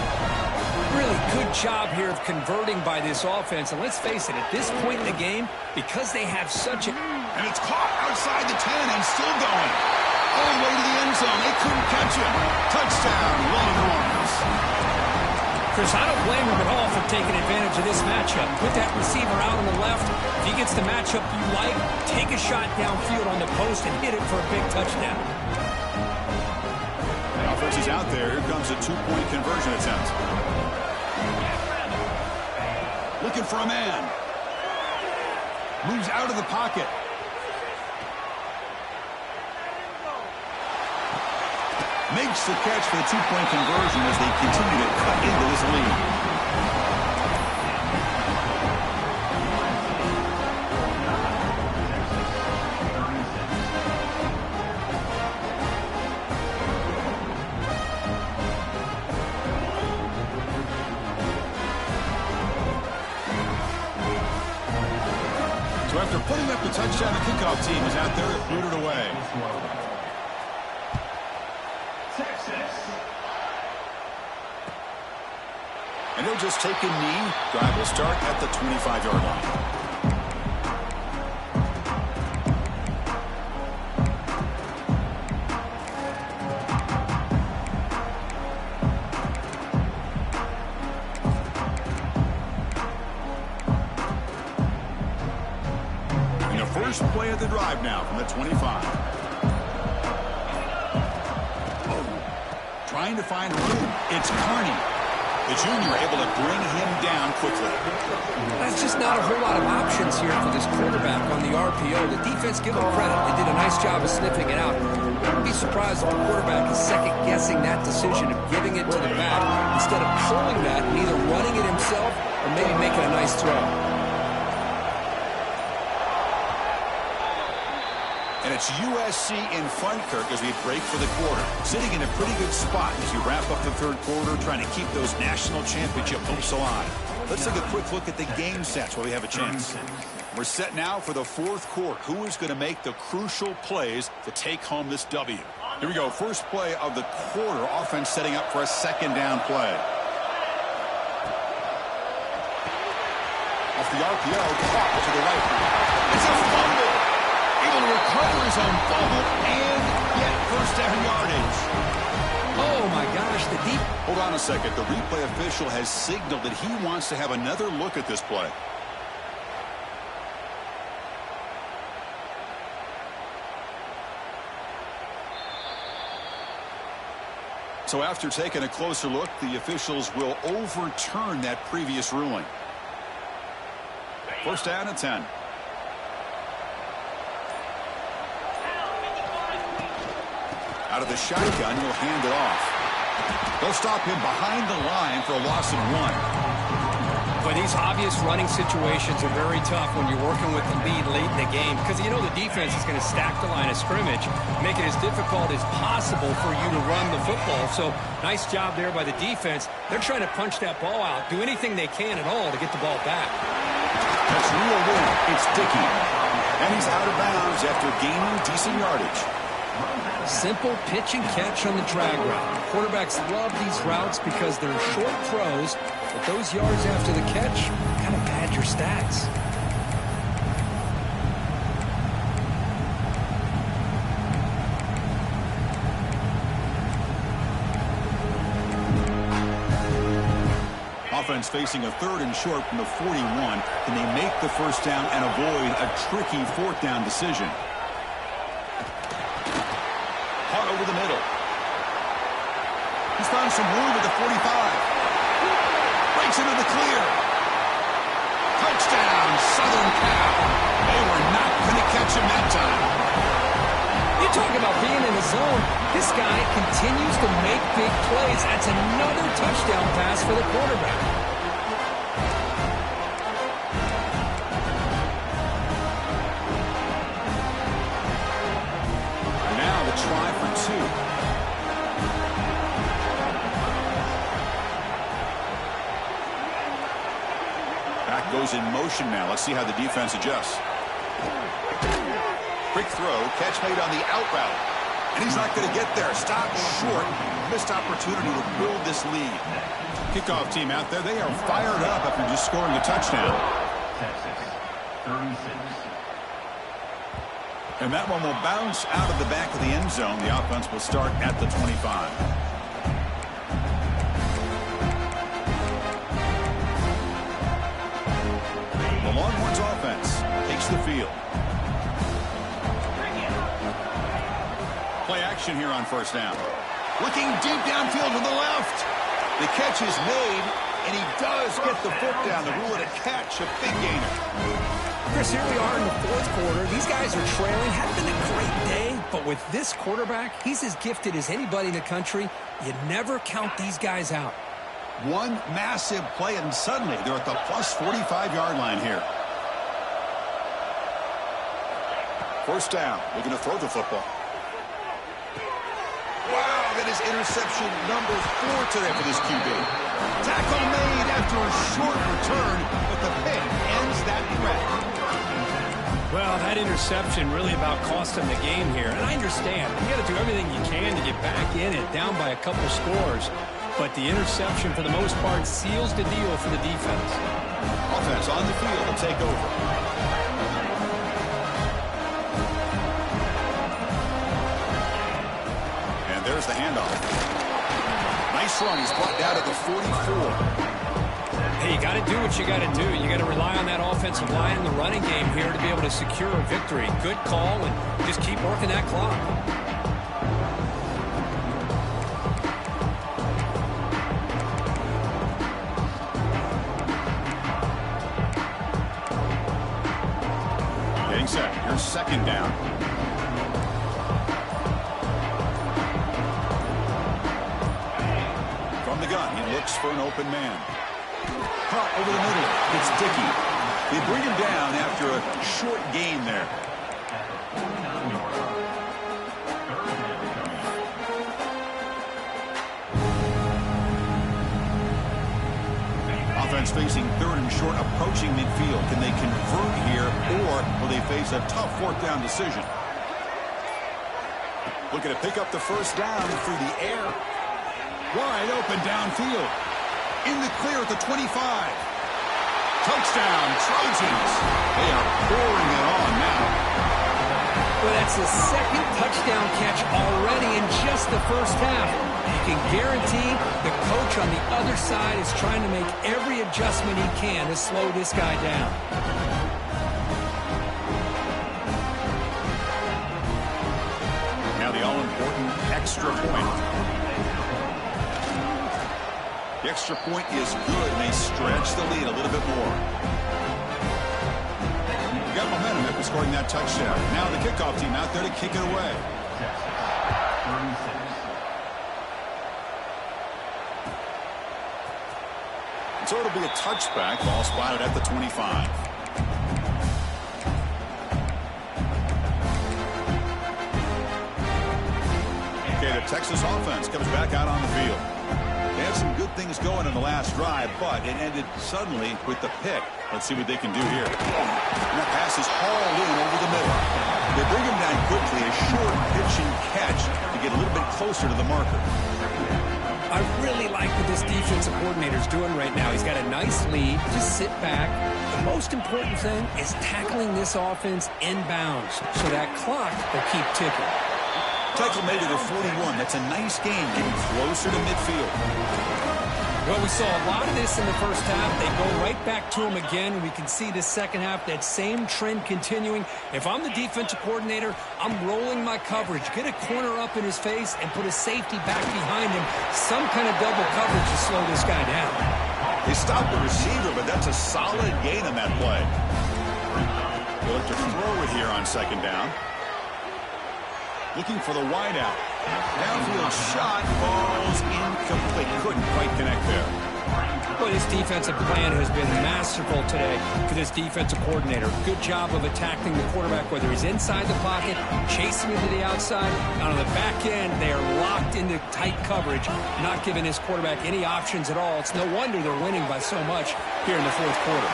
Really good job here of converting by this offense. And let's face it, at this point in the game, because they have such a... And it's caught outside the 10 and still going. All the way to the end zone. They couldn't catch him. Touchdown, Longhorns. Chris, I don't blame him at all for taking advantage of this matchup. Put that receiver out on the left. If he gets the matchup you like, take a shot downfield on the post and hit it for a big touchdown. The offense is out there. Here comes a 2-point conversion attempt. Looking for a man. Moves out of the pocket. Makes the catch for the 2-point conversion as they continue to cut into this lead. So after putting up the touchdown, the kickoff team is out there to boot it away. And they'll just take a knee. Drive will start at the 25-yard line. And the first play of the drive now from the 25. Trying to find room. It's Carney. The junior able to bring him down quickly. That's just not a whole lot of options here for this quarterback on the RPO. The defense, give them credit. They did a nice job of sniffing it out. I wouldn't be surprised if the quarterback is second-guessing that decision of giving it to the back instead of pulling that and either running it himself or maybe making a nice throw. And it's USC in front, Kirk, as we break for the quarter. Sitting in a pretty good spot as you wrap up the third quarter, trying to keep those national championship hopes alive. Let's take a quick look at the game stats while we have a chance. We're set now for the fourth quarter. Who is going to make the crucial plays to take home this W? Here we go. First play of the quarter. Offense setting up for a second down play. Off the RPO, caught to the right. It's a fumble. Able to recover his own fumble and get first down yardage. Oh, my gosh, the deep... Hold on a second. The replay official has signaled that he wants to have another look at this play. So after taking a closer look, the officials will overturn that previous ruling. First down and 10. Out of the shotgun, he'll hand it off. They'll stop him behind the line for a loss of 1. But these obvious running situations are very tough when you're working with the lead late in the game because you know the defense is going to stack the line of scrimmage, make it as difficult as possible for you to run the football. So nice job there by the defense. They're trying to punch that ball out, do anything they can at all to get the ball back. That's real win. It's Dickey. And he's out of bounds after gaining decent yardage. Simple pitch and catch on the drag route. Quarterbacks love these routes because they're short throws, but those yards after the catch kind of pad your stats. Offense facing a third and short from the 41. Can they make the first down and avoid a tricky fourth down decision? Caught over the middle. He's found some room at the 45. Breaks into the clear. Touchdown, Southern Cal. They were not going to catch him that time. You talk about being in the zone. This guy continues to make big plays. That's another touchdown pass for the quarterback. Now the try for 2. Back goes in motion now. Let's see how the defense adjusts. Quick throw, catch made on the out route. And he's not going to get there. Stop short. Missed opportunity to build this lead. Kickoff team out there, they are fired up after just scoring a touchdown. Texas, 36. And that one will bounce out of the back of the end zone. The offense will start at the 25. The Longhorns offense takes the field. Play action here on first down. Looking deep downfield to the left. The catch is made, and he does get the foot down. The rule of the catch, a big gainer. Chris, here we are in the fourth quarter. These guys are trailing. Hadn't been a great day, but with this quarterback, he's as gifted as anybody in the country. You never count these guys out. One massive play, and suddenly they're at the plus 45-yard line here. First down. Looking to throw the football. Wow, that is interception number 4 today for this QB. Tackle made after a short return, but the pick ends that threat. Well, that interception really about cost him the game here. And I understand. You got to do everything you can to get back in it, down by a couple scores. But the interception, for the most part, seals the deal for the defense. Offense on the field to take over. There's the handoff. Nice run. He's brought down at the 44. Hey, you got to do what you got to do. You got to rely on that offensive line in the running game here to be able to secure a victory. Good call, and just keep working that clock. gun. He looks for an open man. Caught over the middle. It's Dickey. They bring him down after a short gain there. Offense facing third and short, approaching midfield. Can they convert here, or will they face a tough fourth down decision? Looking to pick up the first down through the air. Wide open downfield. In the clear at the 25. Touchdown, Trojans. They are pouring it on now. Well, that's the second touchdown catch already in just the first half. You can guarantee the coach on the other side is trying to make every adjustment he can to slow this guy down. Now the all-important extra point. The extra point is good, and they stretch the lead a little bit more. You got momentum after scoring that touchdown. Now the kickoff team out there to kick it away. So it'll be a touchback. Ball spotted at the 25. Okay, the Texas offense comes back out on the field. They had some good things going in the last drive, but it ended suddenly with the pick. Let's see what they can do here. And that pass is hauled in over the middle. They bring him down quickly, a short pitch and catch to get a little bit closer to the marker. I really like what this defensive coordinator is doing right now. He's got a nice lead. Just sit back. The most important thing is tackling this offense inbounds so that clock will keep ticking. Tackle made it at 41. That's a nice game, getting closer to midfield. Well, we saw a lot of this in the first half. They go right back to him again. We can see the second half, that same trend continuing. If I'm the defensive coordinator, I'm rolling my coverage. Get a corner up in his face and put a safety back behind him. Some kind of double coverage to slow this guy down. They stopped the receiver, but that's a solid gain on that play. They'll look to throw it here on second down. Looking for the wideout. Downfield shot. Ball's incomplete. Couldn't quite connect there. Well, this defensive plan has been masterful today for this defensive coordinator. Good job of attacking the quarterback, whether he's inside the pocket, chasing him to the outside. On the back end, they are locked into tight coverage, not giving his quarterback any options at all. It's no wonder they're winning by so much here in the fourth quarter.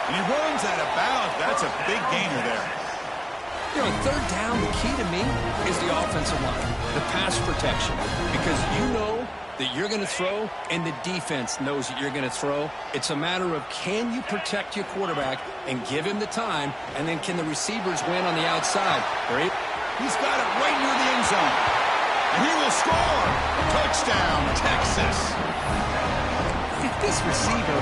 And he runs out of bounds. That's a big gainer there. You know, third down, the key to me is the offensive line, the pass protection, because you know that you're going to throw and the defense knows that you're going to throw. It's a matter of can you protect your quarterback and give him the time, and then can the receivers win on the outside? Right? He's got it right near the end zone. And he will score. Touchdown, Texas. This receiver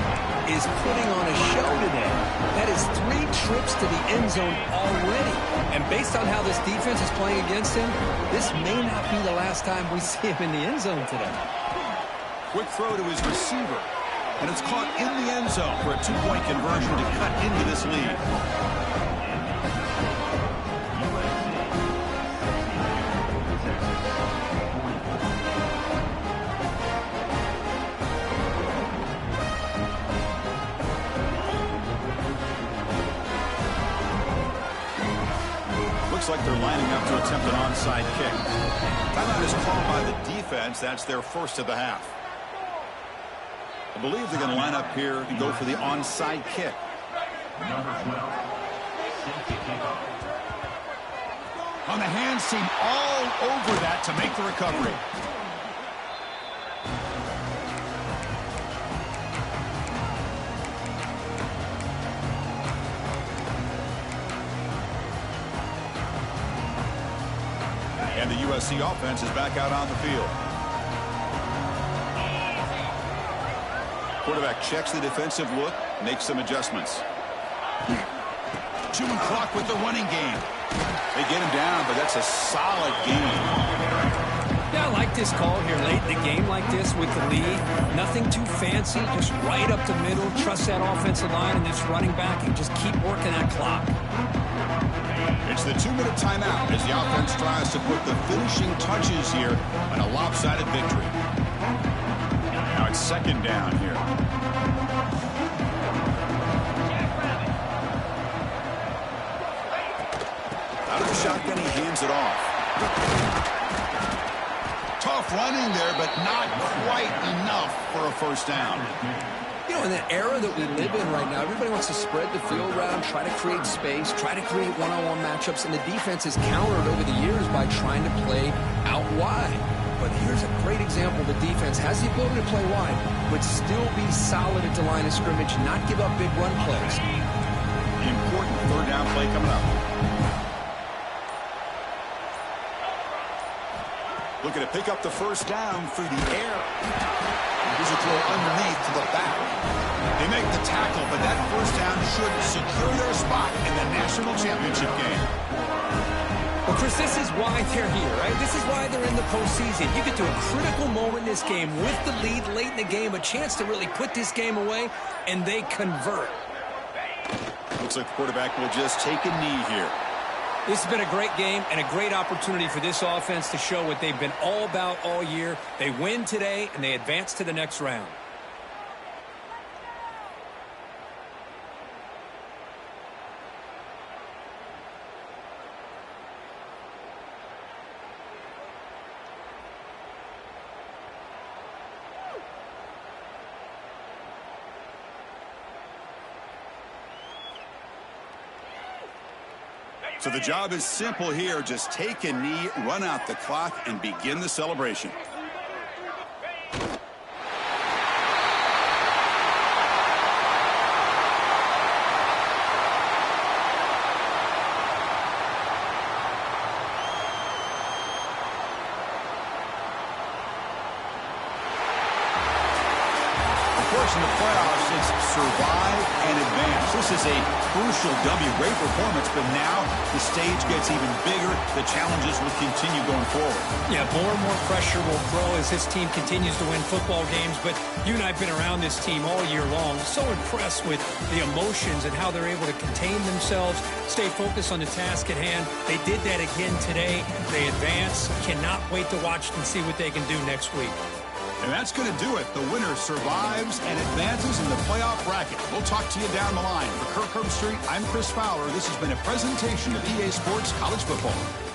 is putting on a show today. That is 3 trips to the end zone already. And based on how this defense is playing against him, this may not be the last time we see him in the end zone today. Quick throw to his receiver. And it's caught in the end zone for a 2-point conversion to cut into this lead. Looks like they're lining up to attempt an onside kick. Timeout is called by the defense. That's their first of the half. I believe they're going to line up here and go for the onside kick. Number 12, safety kickoff. On the hands team all over that to make the recovery. And the USC offense is back out on the field. Quarterback checks the defensive look, makes some adjustments. Chewing clock with the running game. They get him down, but that's a solid game. Yeah, I like this call here late in the game like this with the lead. Nothing too fancy, just right up the middle. Trust that offensive line and this running back and just keep working that clock. It's the 2-minute timeout as the offense tries to put the finishing touches here on a lopsided victory. Now on second down here. Out of the shotgun, he hands it off. Tough running there, but not quite enough for a first down. You know, in the era that we live in right now, everybody wants to spread the field around, try to create space, try to create one-on-one matchups, and the defense has countered over the years by trying to play out wide. But here's a great example. The defense has the ability to play wide, but still be solid at the line of scrimmage, not give up big run plays. Important third down play coming up. Looking to pick up the first down through the air. Here's a throw underneath to the back. They make the tackle, but that first down should secure their spot in the national championship game. Well, Chris, this is why they're here, right? This is why they're in the postseason. You get to a critical moment in this game with the lead late in the game, a chance to really put this game away, and they convert. Looks like the quarterback will just take a knee here. This has been a great game and a great opportunity for this offense to show what they've been all about all year. They win today, and they advance to the next round. So the job is simple here. Just take a knee, run out the clock, and begin the celebration. In the playoffs, it's survive and advance. This is a crucial W. Great performance, but now the stage gets even bigger. The challenges will continue going forward. Yeah, more and more pressure will grow as this team continues to win football games. But you and I have been around this team all year long. So impressed with the emotions and how they're able to contain themselves, stay focused on the task at hand. They did that again today. They advance. Cannot wait to watch and see what they can do next week. And that's going to do it. The winner survives and advances in the playoff bracket. We'll talk to you down the line. For Kirk Herbstreit, I'm Chris Fowler. This has been a presentation of EA Sports College Football.